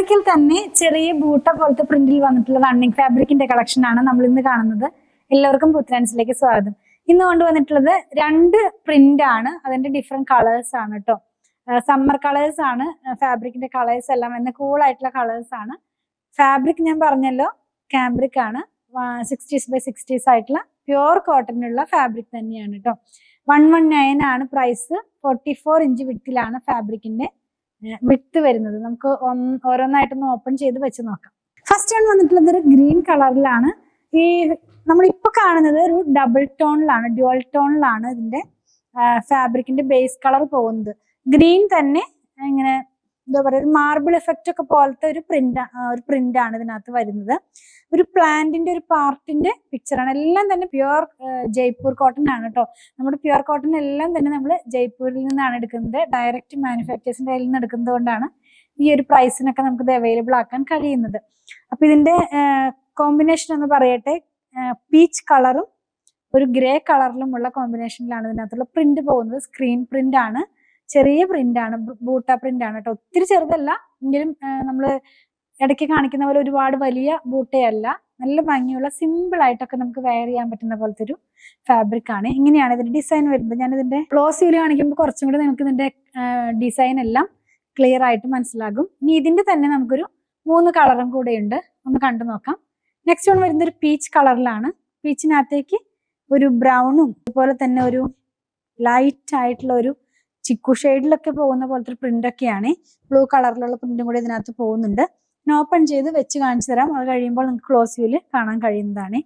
ഫാബ്രിക്കിൽ തന്നെ ചെറിയ ബൂട്ട പോലത്തെ പ്രിന്റിൽ വന്നിട്ടുള്ള റണ്ണിങ് ഫാബ്രിക്കിന്റെ കളക്ഷൻ ആണ് നമ്മൾ ഇന്ന് കാണുന്നത്. എല്ലാവർക്കും പുത്തൻസിലേക്ക് സ്വാഗതം. ഇന്ന് കൊണ്ടുവന്നിട്ടുള്ളത് രണ്ട് പ്രിന്റ് ആണ്, അതിന്റെ ഡിഫറെന്റ് കളേഴ്സ് ആണ് കേട്ടോ. സമ്മർ കളേഴ്സ് ആണ് ഫാബ്രിക്കിന്റെ കളേഴ്സ് എല്ലാം, എന്ന കൂൾ ആയിട്ടുള്ള കളേഴ്സ് ആണ്. ഫാബ്രിക് ഞാൻ പറഞ്ഞല്ലോ കാംബ്രിക് ആണ്, 60s ആയിട്ടുള്ള പ്യുവർ കോട്ടണിലുള്ള ഫാബ്രിക് തന്നെയാണ് കേട്ടോ. 119 ആണ് പ്രൈസ്. 44 ഇഞ്ച് വിട്ടിലാണ് ഫാബ്രിക്കിന്റെ വിട്ട് വരുന്നത്. നമുക്ക് ഓരോന്നായിട്ടൊന്ന് ഓപ്പൺ ചെയ്ത് വെച്ച് നോക്കാം. ഫസ്റ്റ് വൺ വന്നിട്ടുള്ളത് ഒരു ഗ്രീൻ കളറിലാണ്. ഈ നമ്മളിപ്പോ കാണുന്നത് ഒരു ഡബിൾ ടോണിലാണ്, ഡ്യുവൽ ടോണിലാണ് ഇതിന്റെ ഫാബ്രിക്കിന്റെ ബേസ് കളർ പോകുന്നത്. ഗ്രീൻ തന്നെ ഇങ്ങനെ എന്താ പറയുക, ഒരു മാർബിൾ എഫക്റ്റ് ഒക്കെ പോലത്തെ ഒരു പ്രിന്റ് ആണ് ഇതിനകത്ത് വരുന്നത്. ഒരു പ്ലാന്റിന്റെ ഒരു പാർട്ടിന്റെ പിക്ചറാണ്. എല്ലാം തന്നെ പ്യുവർ ജയ്പൂർ കോട്ടൺ ആണ് കേട്ടോ. നമ്മുടെ പ്യുവർ കോട്ടൺ എല്ലാം തന്നെ നമ്മൾ ജയ്പൂരിൽ നിന്നാണ് എടുക്കുന്നത്. ഡയറക്റ്റ് മാനുഫാക്ചേഴ്സിന്റെ കയ്യിൽ നിന്ന് എടുക്കുന്നത് കൊണ്ടാണ് ഈ ഒരു പ്രൈസിനൊക്കെ നമുക്ക് ഇത് അവൈലബിൾ ആക്കാൻ കഴിയുന്നത്. അപ്പൊ ഇതിന്റെ കോമ്പിനേഷൻ എന്ന് പറയട്ടെ, പീച്ച് കളറും ഒരു ഗ്രേ കളറിലുമുള്ള കോമ്പിനേഷനിലാണ് ഇതിനകത്തുള്ള പ്രിന്റ് പോകുന്നത്. സ്ക്രീൻ പ്രിന്റ് ആണ്, ചെറിയ പ്രിന്റ് ആണ്, ബൂട്ട പ്രിന്റ് ആണ് കേട്ടോ. ഒത്തിരി ചെറുതല്ല, എങ്കിലും നമ്മള് ഇടയ്ക്ക് കാണിക്കുന്ന പോലെ ഒരുപാട് വലിയ ബൂട്ടയല്ല. നല്ല ഭംഗിയുള്ള സിമ്പിൾ ആയിട്ടൊക്കെ നമുക്ക് വെയർ ചെയ്യാൻ പറ്റുന്ന പോലത്തെ ഒരു ഫാബ്രിക് ആണ്. ഇങ്ങനെയാണ് ഇതിന്റെ ഡിസൈൻ വരുന്നത്. ഞാൻ ഇതിന്റെ ക്ലോസ് വ്യൂ കാണിക്കുമ്പോൾ കുറച്ചും കൂടി നിങ്ങൾക്ക് ഇതിന്റെ ഡിസൈൻ എല്ലാം ക്ലിയർ ആയിട്ട് മനസ്സിലാകും. ഇനി ഇതിന്റെ തന്നെ നമുക്കൊരു 3 കളറും കൂടെ ഉണ്ട്, ഒന്ന് കണ്ടു നോക്കാം. നെക്സ്റ്റ് വൺ വരുന്നത് ഒരു പീച്ച് കളറിലാണ്. പീച്ചിനകത്തേക്ക് ഒരു ബ്രൗണും അതുപോലെ തന്നെ ഒരു ലൈറ്റ് ആയിട്ടുള്ള ഒരു ചിക്കു ഷെയ്ഡിലൊക്കെ പോകുന്ന പോലത്തെ ഒരു പ്രിന്റ് ഒക്കെയാണ്. ബ്ലൂ കളറിലുള്ള പ്രിന്റും കൂടി ഇതിനകത്ത് പോകുന്നുണ്ട്. ഓപ്പൺ ചെയ്ത് വെച്ച് കാണിച്ചു തരാം. അത് കഴിയുമ്പോൾ നിങ്ങൾക്ക് ക്ലോസ് വ്യൂല് കാണാൻ കഴിയുന്നതാണ്.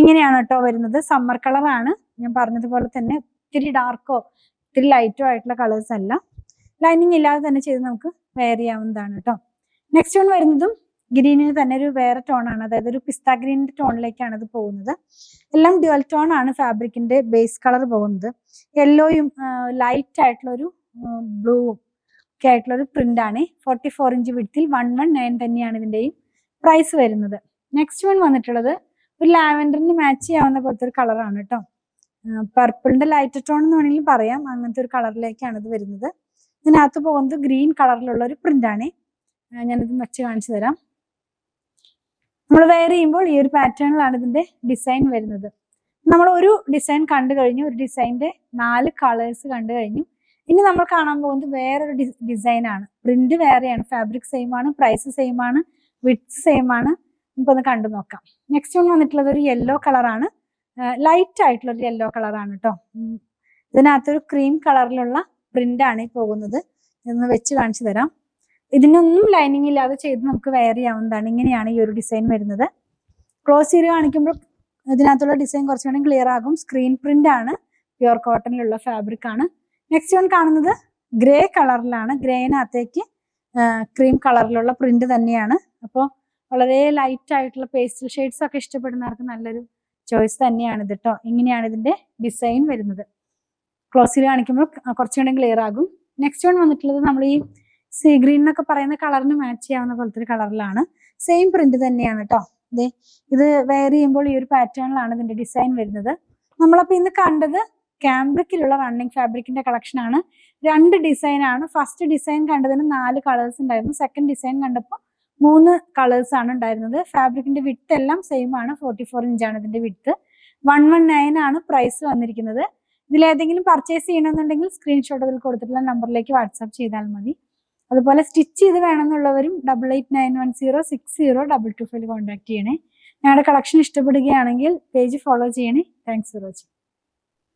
ഇങ്ങനെയാണ് കേട്ടോ വരുന്നത്. സമ്മർ കളറാണ്. ഞാൻ പറഞ്ഞതുപോലെ തന്നെ ഒത്തിരി ഡാർക്കോ ഒത്തിരി ലൈറ്റോ ആയിട്ടുള്ള കളേഴ്സ് അല്ല. ലൈനിങ് ഇല്ലാതെ തന്നെ ചെയ്ത് നമുക്ക് വെയർ ചെയ്യാവുന്നതാണ് കേട്ടോ. നെക്സ്റ്റ് വൺ വരുന്നതും ഗ്രീനിന് തന്നെ ഒരു വേറെ ടോണാണ്, അതായത് ഒരു പിസ്ത ഗ്രീനിന്റെ ടോണിലേക്കാണ് ഇത് പോകുന്നത്. എല്ലാം ഡ്യുവൽ ടോൺ ആണ് ഫാബ്രിക്കിന്റെ ബേസ് കളർ പോകുന്നത്. യെല്ലോയും ലൈറ്റ് ആയിട്ടുള്ള ഒരു ബ്ലൂവും ഒക്കെ ആയിട്ടുള്ള ഒരു പ്രിന്റ് ആണ്. 44 ഇഞ്ച് വിഡ്ത്തിൽ 119 തന്നെയാണ് ഇതിന്റെയും പ്രൈസ് വരുന്നത്. നെക്സ്റ്റ് വൺ വന്നിട്ടുള്ളത് ഒരു ലാവൻഡറിന് മാച്ച് ചെയ്യാവുന്ന പോലത്തെ ഒരു കളറാണ് കേട്ടോ. പർപ്പിളിന്റെ ലൈറ്റ് ടോൺ എന്ന് വേണമെങ്കിൽ പറയാം. അങ്ങനത്തെ ഒരു കളറിലേക്കാണ് ഇത് വരുന്നത്. ഇതിനകത്ത് പോകുന്നത് ഗ്രീൻ കളറിലുള്ള ഒരു പ്രിന്റ് ആണ്. ഞാനിത് വെച്ച് കാണിച്ചു തരാം. നമ്മൾ വെയർ ചെയ്യുമ്പോൾ ഈ ഒരു പാറ്റേണിലാണ് ഇതിന്റെ ഡിസൈൻ വരുന്നത്. നമ്മൾ ഒരു ഡിസൈൻ കണ്ടു കഴിഞ്ഞു, ഒരു ഡിസൈനിന്റെ 4 കളേഴ്സ് കണ്ടു കഴിഞ്ഞു. ഇനി നമ്മൾ കാണാൻ പോകുന്നത് വേറൊരു ഡിസൈൻ ആണ്. പ്രിന്റ് വേറെയാണ്, ഫാബ്രിക് സെയിം ആണ്, പ്രൈസ് സെയിം ആണ്, വിഡ്ത്ത് സെയിം ആണ്. നമുക്കൊന്ന് കണ്ടു നോക്കാം. നെക്സ്റ്റ് വൺ വന്നിട്ടുള്ളത് ഒരു യെല്ലോ കളറാണ്. ലൈറ്റ് ആയിട്ടുള്ള ഒരു യെല്ലോ കളറാണ് കേട്ടോ. ഇതിനകത്തൊരു ക്രീം കളറിലുള്ള പ്രിന്റ് ആണ് ഈ പോകുന്നത്. ഇതൊന്ന് വെച്ച് കാണിച്ചു തരാം. ഇതിനൊന്നും ലൈനിങ് ഇല്ലാതെ ചെയ്ത് നമുക്ക് വെയർ ചെയ്യാവുന്നതാണ്. ഇങ്ങനെയാണ് ഈ ഒരു ഡിസൈൻ വരുന്നത്. ക്ലോസ് ചെയ്ത് കാണിക്കുമ്പോൾ ഇതിനകത്തുള്ള ഡിസൈൻ കുറച്ചുകൂടി ക്ലിയർ ആകും. സ്ക്രീൻ പ്രിന്റ് ആണ്, പ്യുവർ കോട്ടണിലുള്ള ഫാബ്രിക് ആണ്. നെക്സ്റ്റ് വൺ കാണുന്നത് ഗ്രേ കളറിലാണ്. ഗ്രേനകത്തേക്ക് ക്രീം കളറിലുള്ള പ്രിന്റ് തന്നെയാണ്. അപ്പോൾ വളരെ ലൈറ്റ് ആയിട്ടുള്ള പേസ്റ്റൽ ഷെയ്ഡ്സ് ഒക്കെ ഇഷ്ടപ്പെടുന്നവർക്ക് നല്ലൊരു ചോയ്സ് തന്നെയാണ് ഇത് കേട്ടോ. ഇങ്ങനെയാണ് ഇതിന്റെ ഡിസൈൻ വരുന്നത്. ക്ലോസ് ചെയ്ത് കാണിക്കുമ്പോൾ കുറച്ചുകൂടി ക്ലിയർ ആകും. നെക്സ്റ്റ് വൺ വന്നിട്ടുള്ളത് നമ്മൾ ഈ സീ ഗ്രീൻ എന്നൊക്കെ പറയുന്ന കളറിന് മാച്ച് ചെയ്യാവുന്ന പോലത്തെ ഒരു കളറിലാണ്. സെയിം പ്രിന്റ് തന്നെയാണ് കേട്ടോ. ഇത് വെയർ ചെയ്യുമ്പോൾ ഈ ഒരു പാറ്റേണിലാണ് ഇതിന്റെ ഡിസൈൻ വരുന്നത്. നമ്മളപ്പോ ഇന്ന് കണ്ടത് കാംബ്രിക്കിലുള്ള റണ്ണിങ് ഫാബ്രിക്കിന്റെ കളക്ഷൻ ആണ്. 2 ഡിസൈൻ ആണ്. ഫസ്റ്റ് ഡിസൈൻ കണ്ടതിന് 4 കളേഴ്സ് ഉണ്ടായിരുന്നു. സെക്കൻഡ് ഡിസൈൻ കണ്ടപ്പോൾ 3 കളേഴ്സ് ആണ് ഉണ്ടായിരുന്നത്. ഫാബ്രിക്കിന്റെ വിഡ്ത്ത് എല്ലാം സെയിം ആണ്. 44 ഇഞ്ചാണ് ഇതിന്റെ വിഡ്ത്ത്. 119 ആണ് പ്രൈസ് വന്നിരിക്കുന്നത്. ഇതിലേതെങ്കിലും പർച്ചേസ് ചെയ്യണമെന്നുണ്ടെങ്കിൽ സ്ക്രീൻഷോട്ട് അതിൽ കൊടുത്തിട്ടുള്ള നമ്പറിലേക്ക് വാട്സാപ്പ് ചെയ്താൽ മതി. അതുപോലെ സ്റ്റിച്ച് ചെയ്ത് വേണമെന്നുള്ളവരും 8891060225 കോൺടാക്ട് ചെയ്യണേ. ഞങ്ങളുടെ കളക്ഷൻ ഇഷ്ടപ്പെടുകയാണെങ്കിൽ പേജ് ഫോളോ ചെയ്യണേ. Thanks for watching.